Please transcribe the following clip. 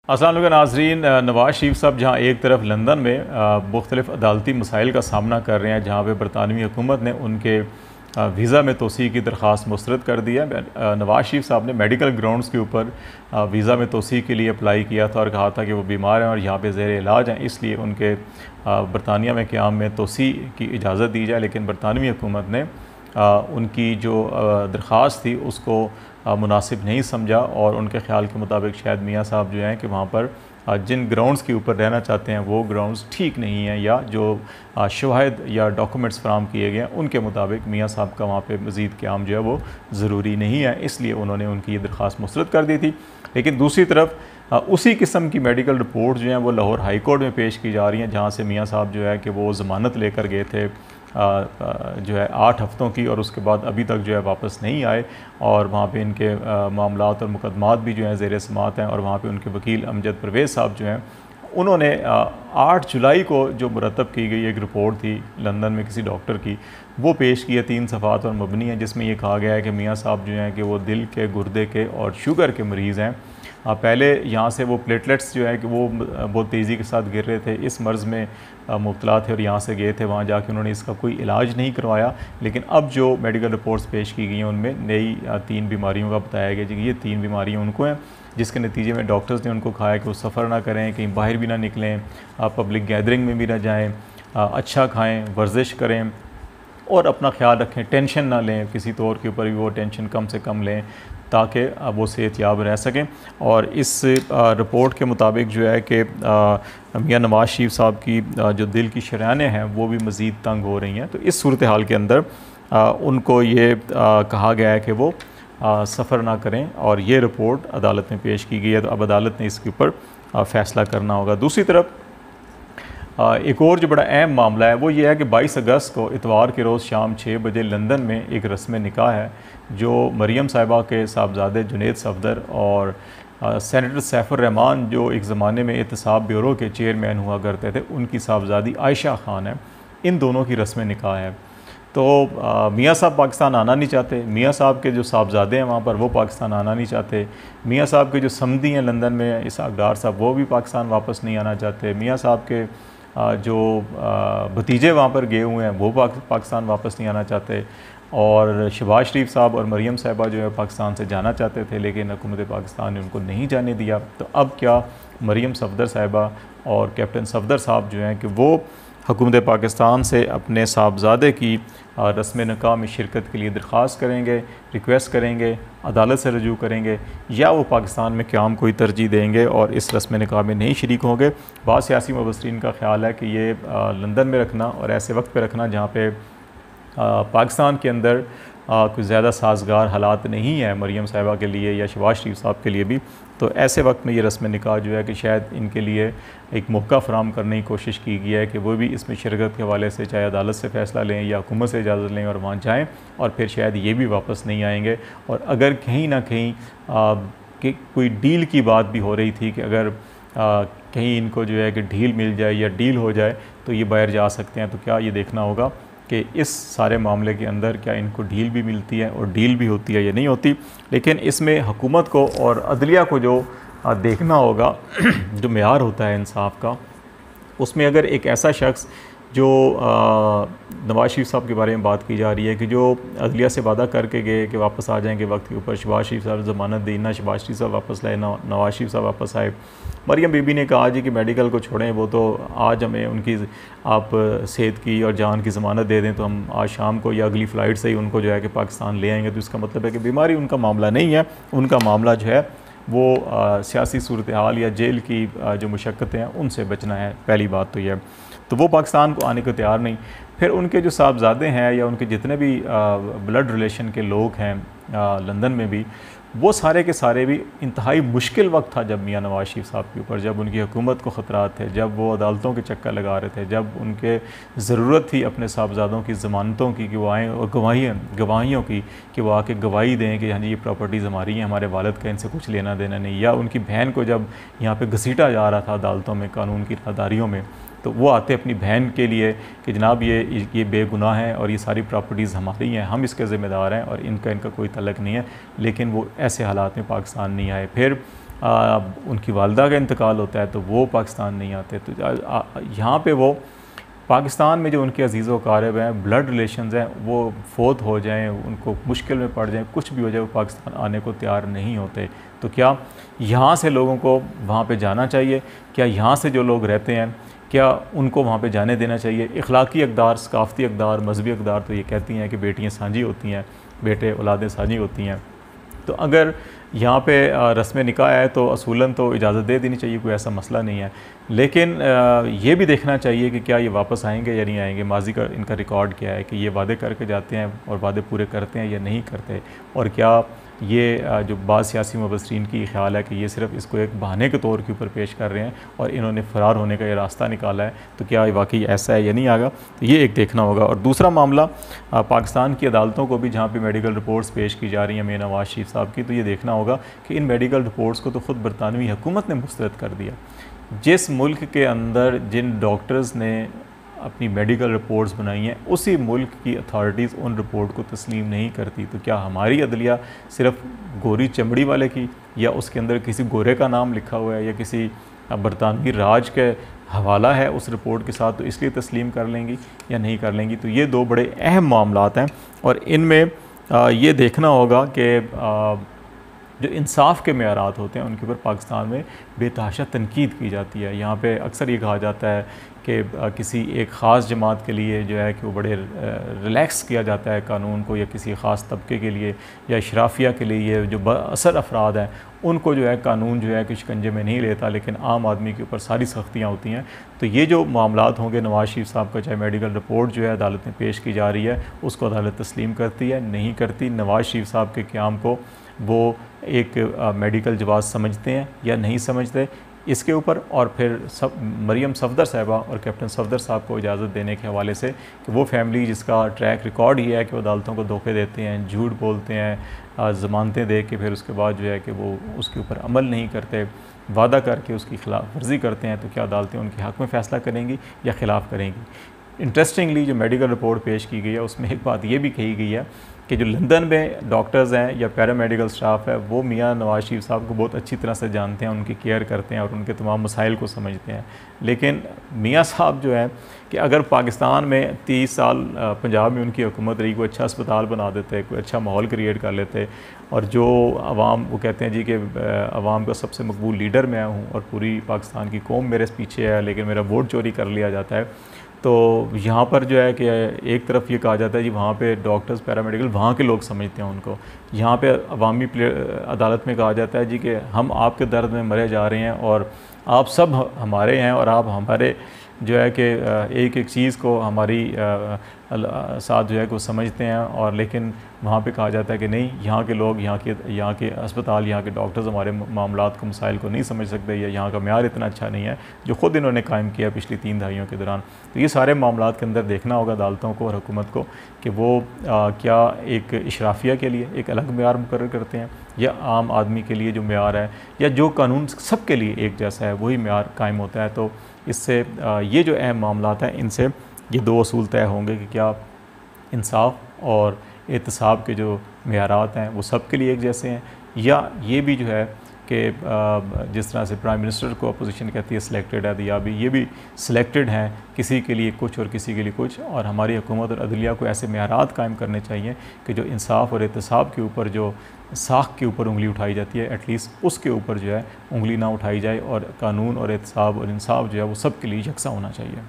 अस्सलाम वालेकुम नाज़रीन। नवाज़ शरीफ साहब जहाँ एक तरफ लंदन में मुख्तलिफ़ अदालती मसाइल का सामना कर रहे हैं, जहाँ पे बरतानवी हुकूमत ने उनके वीज़ा में तोसी की दरख्वास्त मुस्तरद कर दी है। नवाज़ शरीफ साहब ने मेडिकल ग्राउंड्स के ऊपर वीज़ा में तोसी के लिए अप्लाई किया था और कहा था कि वो बीमार हैं और यहाँ पे ज़ेर इलाज हैं, इसलिए उनके बरतानिया में क़याम में तोसी की इजाज़त दी जाए। लेकिन बरतानवी हुकूमत ने उनकी जो दरख्वास्त थी उसको मुनासिब नहीं समझा और उनके ख़्याल के मुताबिक शायद मियाँ साहब जो हैं कि वहाँ पर जिन ग्राउंड्स के ऊपर रहना चाहते हैं वो ग्राउंड्स ठीक नहीं हैं, या जो शवाहिद या डॉक्यूमेंट्स फराम किए गए हैं उनके मुताबिक मियाँ साहब का वहाँ पे मज़ीद क़याम जो है वो ज़रूरी नहीं है, इसलिए उन्होंने उनकी ये दरख्वास्त मुस्तरद कर दी थी। लेकिन दूसरी तरफ उसी किस्म की मेडिकल रिपोर्ट जो हैं वो लाहौर हाई कोर्ट में पेश की जा रही हैं, जहाँ से मियाँ साहब जो है कि वो ज़मानत लेकर गए थे जो है 8 हफ़्तों की, और उसके बाद अभी तक जो है वापस नहीं आए और वहाँ पे इनके मामलात और मुकदमात भी जो हैं ज़ेर समात हैं। और वहाँ पे उनके वकील अमजद परवेज़ साहब जो हैं उन्होंने 8 जुलाई को जो मुरतब की गई एक रिपोर्ट थी लंदन में किसी डॉक्टर की, वो पेश की है 3 सफ़ात और मबनी है, जिसमें ये कहा गया है कि मियाँ साहब जो हैं कि वो दिल के, गुर्दे के और शुगर के मरीज़ हैं। पहले यहाँ से वो प्लेटलेट्स जो है कि वो बहुत तेज़ी के साथ गिर रहे थे, इस मर्ज़ में मुब्तला थे और यहाँ से गए थे, वहाँ जाके उन्होंने इसका कोई इलाज नहीं करवाया। लेकिन अब जो मेडिकल रिपोर्ट्स पेश की गई हैं उनमें नई 3 बीमारियों का बताया गया कि ये 3 बीमारियाँ उनको हैं, जिसके नतीजे में डॉक्टर्स ने उनको कहा है कि वो सफ़र ना करें, कहीं बाहर भी ना निकलें, पब्लिक गैदरिंग में भी ना जाएँ, अच्छा खाएँ, वर्जिश करें और अपना ख्याल रखें, टेंशन ना लें, किसी तौर के ऊपर भी वो टेंशन कम से कम लें ताकि वो सेहतयाब रह सकें। और इस रिपोर्ट के मुताबिक जो है कि मियाँ नवाज़ शरीफ साहब की जो दिल की शरायनें हैं वो भी मज़ीद तंग हो रही हैं। तो इस सूरत हाल के अंदर उनको ये कहा गया है कि वो सफ़र ना करें और ये रिपोर्ट अदालत में पेश की गई है, तो अब अदालत ने इसके ऊपर फ़ैसला करना होगा। दूसरी तरफ एक और जो बड़ा अहम मामला है वो ये है कि 22 अगस्त को इतवार के रोज़ शाम 6 बजे लंदन में एक रस्म निकाह है जो मरियम साहिबा के साहबजादे जुनैद सफदर और सेनेटर सैफुर रहमान जो एक ज़माने में एहतसाब ब्यूरो के चेयरमैन हुआ करते थे, उनकी साहबजादी आयशा ख़ान है। इन दोनों की रस्म निकाह है। तो मियाँ साहब पाकिस्तान आना नहीं चाहते, मियाँ साहब के जो साहबजादे हैं वहाँ पर वो पाकिस्तान आना नहीं चाहते, मियाँ साहब के जो समधी हैं लंदन में इसहाक डार साहब वो भी पाकिस्तान वापस नहीं आना चाहते, मियाँ साहब के जो भतीजे वहाँ पर गए हुए हैं वो पाकिस्तान वापस नहीं आना चाहते, और शहबाज शरीफ साहब और मरियम साहिबा जो है पाकिस्तान से जाना चाहते थे लेकिन हुकूमत पाकिस्तान ने उनको नहीं जाने दिया। तो अब क्या मरियम सफदर साहिबा और कैप्टन सफदर साहब जो हैं कि वो हुकूमत पाकिस्तान से अपने साहबजादे की रस्म निकाह में शिरकत के लिए दरख्वास्त करेंगे, रिक्वेस्ट करेंगे, अदालत से रजू करेंगे, या वो पाकिस्तान में क़याम कोई तरजीह देंगे और इस रस्म निकाह में नहीं शरीक होंगे। बाद सियासी मुबसरीन का ख्याल है कि ये लंदन में रखना और ऐसे वक्त पर रखना जहाँ पे पाकिस्तान के अंदर कुछ ज़्यादा साजगार हालात नहीं है मरियम साहिबा के लिए या शहबाज शरीफ साहब के लिए भी, तो ऐसे वक्त में ये रस्म निकाह जो है कि शायद इनके लिए एक मौका फ़राम करने की कोशिश की गई है कि वो भी इसमें शिरकत के हवाले से चाहे अदालत से फ़ैसला लें या हुकूमत से इजाज़त लें और वहाँ जाएँ, और फिर शायद ये भी वापस नहीं आएंगे। और अगर कहीं ना कहीं कि कोई डील की बात भी हो रही थी कि अगर कहीं इनको जो है कि ढील मिल जाए या डील हो जाए तो ये बाहर जा सकते हैं, तो क्या ये देखना होगा कि इस सारे मामले के अंदर क्या इनको ढील भी मिलती है और डील भी होती है या नहीं होती। लेकिन इसमें हुकूमत को और अदलिया को जो देखना होगा जो मेयार होता है इंसाफ का, उसमें अगर एक ऐसा शख्स जो नवाज़ शरीफ साहब के बारे में बात की जा रही है कि जो अदलिया से वादा करके गए कि वापस आ जाएंगे वक्त के ऊपर, शहबाज शरीफ साहब ज़मानत दी, ना शहबाज शरीफ साहब वापस लाए ना नवाज़ शरीफ साहब वापस आए। मरियम बीबी ने कहा जी कि मेडिकल को छोड़ें, वो तो आज हमें उनकी आप सेहत की और जान की ज़मानत दे दें तो हम आज शाम को या अगली फ़्लाइट से ही उनको जो है कि पाकिस्तान ले आएंगे। तो इसका मतलब है कि बीमारी उनका मामला नहीं है, उनका मामला जो है वो सियासी सूरत हाल या जेल की जो मुशक्क़तें हैं उनसे बचना है। पहली बात तो यह, तो वो पाकिस्तान को आने को तैयार नहीं। फिर उनके जो साहबजादे हैं या उनके जितने भी ब्लड रिलेशन के लोग हैं लंदन में भी, वो सारे के सारे भी इंतहाई मुश्किल वक्त था जब मियाँ नवाज़ शरीफ साहब के ऊपर, जब उनकी हुकूमत को ख़तरात थे, जब वो अदालतों के चक्कर लगा रहे थे, जब उनके ज़रूरत थी अपने साहबजादों की ज़मानतों की कि वो आएँ और गवाहियों की कि वो आके गवाही दें कि हाँ जी ये प्रॉपर्टीज़ हमारी हैं, हमारे वालिद का इनसे कुछ लेना देना नहीं। या उनकी बहन को जब यहाँ पर घसीटा जा रहा था अदालतों में कानून की राहदारियों में, तो वो आते अपनी बहन के लिए कि जनाब ये बेगुनाह है और ये सारी प्रॉपर्टीज़ हमारी हैं, हम इसके ज़िम्मेदार हैं और इनका कोई तल्लक नहीं है। लेकिन वो ऐसे हालात में पाकिस्तान नहीं आए। फिर उनकी वालदा का इंतकाल होता है तो वो पाकिस्तान नहीं आते। तो यहाँ पे वो पाकिस्तान में जो उनके अजीज़ व क़ारिब हैं, ब्लड रिलेशंस हैं, वो फ़ौत हो जाएं, उनको मुश्किल में पड़ जाएं, कुछ भी हो जाए, वो पाकिस्तान आने को तैयार नहीं होते। तो क्या यहाँ से लोगों को वहाँ पे जाना चाहिए? क्या यहाँ से जो लोग रहते हैं क्या उनको वहाँ पे जाने देना चाहिए? इखलाकी अक़दार, सकाफ़ती अक़दार, मजहबी अक़दार तो ये कहती हैं कि बेटियाँ साझी होती हैं, बेटे औलादें साझी होती हैं। तो अगर यहाँ पे रस्म निकाह है तो असूलन तो इजाज़त दे देनी चाहिए, कोई ऐसा मसला नहीं है। लेकिन ये भी देखना चाहिए कि क्या ये वापस आएंगे या नहीं आएंगे, माजी का इनका रिकॉर्ड क्या है कि ये वादे करके जाते हैं और वादे पूरे करते हैं या नहीं करते, और क्या ये जो बाज़ सियासी मुबस्सिरीन की ख्याल है कि ये सिर्फ इसको एक बहाने के तौर के ऊपर पेश कर रहे हैं और इन्होंने फ़रार होने का ये रास्ता निकाला है, तो क्या ये वाकई ऐसा है या नहीं आएगा, तो ये एक देखना होगा। और दूसरा मामला पाकिस्तान की अदालतों को भी, जहाँ पे मेडिकल रिपोर्ट्स पेश की जा रही हैं मियां नवाज़ शरीफ साहब की, तो ये देखना होगा कि इन मेडिकल रिपोर्ट्स को तो ख़ुद बरतानवी हुकूमत ने मुस्तरद कर दिया। जिस मुल्क के अंदर जिन डॉक्टर्स ने अपनी मेडिकल रिपोर्ट्स बनाई हैं, उसी मुल्क की अथॉरिटीज़ उन रिपोर्ट को तस्लीम नहीं करती, तो क्या हमारी अदलिया सिर्फ गोरी चमड़ी वाले की, या उसके अंदर किसी गोरे का नाम लिखा हुआ है या किसी बरतानवी राज के हवाला है उस रिपोर्ट के साथ, तो इसलिए तस्लीम कर लेंगी या नहीं कर लेंगी? तो ये दो बड़े अहम मामलात हैं और इनमें ये देखना होगा कि जो इंसाफ के मेयारात होते हैं उनके ऊपर पाकिस्तान में बेतहाशा तनकीद की जाती है। यहाँ पे अक्सर ये कहा जाता है कि किसी एक ख़ास जमात के लिए जो है कि वो बड़े रिलैक्स किया जाता है कानून को, या किसी ख़ास तबके के लिए या इशराफिया के लिए जो असर अफराद हैं उनको जो है कानून जो है कि शिकंजे में नहीं लेता, लेकिन आम आदमी के ऊपर सारी सख्तियाँ होती हैं। तो ये जो मामलात होंगे नवाज़ शरीफ साहब का, चाहे मेडिकल रिपोर्ट जो है अदालत में पेश की जा रही है उसको अदालत तस्लीम करती है नहीं करती, नवाज़ शरीफ साहब के क़याम को वो एक मेडिकल जवाज़ समझते हैं या नहीं समझते, इसके ऊपर, और फिर मरियम सफदर साहिबा और कैप्टन सफदर साहब को इजाज़त देने के हवाले से कि वो फैमिली जिसका ट्रैक रिकॉर्ड ही है कि वो अदालतों को धोखे देते हैं, झूठ बोलते हैं, ज़मानतें दे के फिर उसके बाद जो है कि वो उसके ऊपर अमल नहीं करते, वादा करके उसकी खिलाफ वर्जी करते हैं, तो क्या अदालतें उनके हक़ में फ़ैसला करेंगी या ख़िलाफ़ करेंगी? इंटरेस्टिंगली जो मेडिकल रिपोर्ट पेश की गई है उसमें एक बात ये भी कही गई है कि जो लंदन में डॉक्टर्स हैं या पैरामेडिकल स्टाफ है वो मियां नवाज़ शरीफ साहब को बहुत अच्छी तरह से जानते हैं, उनकी केयर करते हैं और उनके तमाम मसाइल को समझते हैं। लेकिन मियां साहब जो है कि अगर पाकिस्तान में 30 साल पंजाब में उनकी हुकूमत रही, कोई अच्छा अस्पताल बना देते, कोई अच्छा माहौल क्रिएट कर लेते, और जो अवाम, वो कहते हैं जी कि अवाम का सबसे मकबूल लीडर मैं हूँ और पूरी पाकिस्तान की कौम मेरे पीछे है, लेकिन मेरा वोट चोरी कर लिया जाता है, तो यहाँ पर जो है कि एक तरफ ये कहा जाता है जी वहाँ पे डॉक्टर्स पैरामेडिकल वहाँ के लोग समझते हैं उनको, यहाँ पे अवामी अदालत में कहा जाता है जी कि हम आपके दर्द में मरे जा रहे हैं और आप सब हमारे हैं और आप हमारे जो है कि एक एक चीज़ को हमारी साथ जो है को समझते हैं, और लेकिन वहाँ पे कहा जाता है कि नहीं, यहाँ के लोग, यहाँ के अस्पताल, यहाँ के डॉक्टर्स हमारे मामलात को, मसाइल को नहीं समझ सकते, या यहाँ का म्यार इतना अच्छा नहीं है जो ख़ुद इन्होंने कायम किया पिछली 3 दहाइयों के दौरान। तो ये सारे मामलात के अंदर देखना होगा अदालतों को और हुकूमत को कि वो क्या एक इशराफिया के लिए एक अलग म्यार मुकर्रर करते हैं या आम आदमी के लिए जो म्यार है या जो कानून सब के लिए एक जैसा है वही म्यार कायम होता है। तो इससे ये जो अहम मामलात हैं इनसे ये 2 असूल तय होंगे कि क्या इंसाफ और एहतसाब के जो मेयारात हैं वो सब के लिए एक जैसे हैं, या ये भी जो है कि जिस तरह से प्राइम मिनिस्टर को अपोजिशन कहती है सिलेक्टेड है, या भी ये भी सिलेक्टेड हैं, किसी के लिए कुछ और किसी के लिए कुछ, और हमारी हुकूमत और अदलिया को ऐसे मेयारात कायम करने चाहिए कि जो इंसाफ और एहतसाब के ऊपर जो साख के ऊपर उंगली उठाई जाती है एटलीस्ट उसके ऊपर जो है उंगली ना उठाई जाए, और कानून और एहतसाब और इंसाफ जो है वो सब के लिए यकसा होना चाहिए।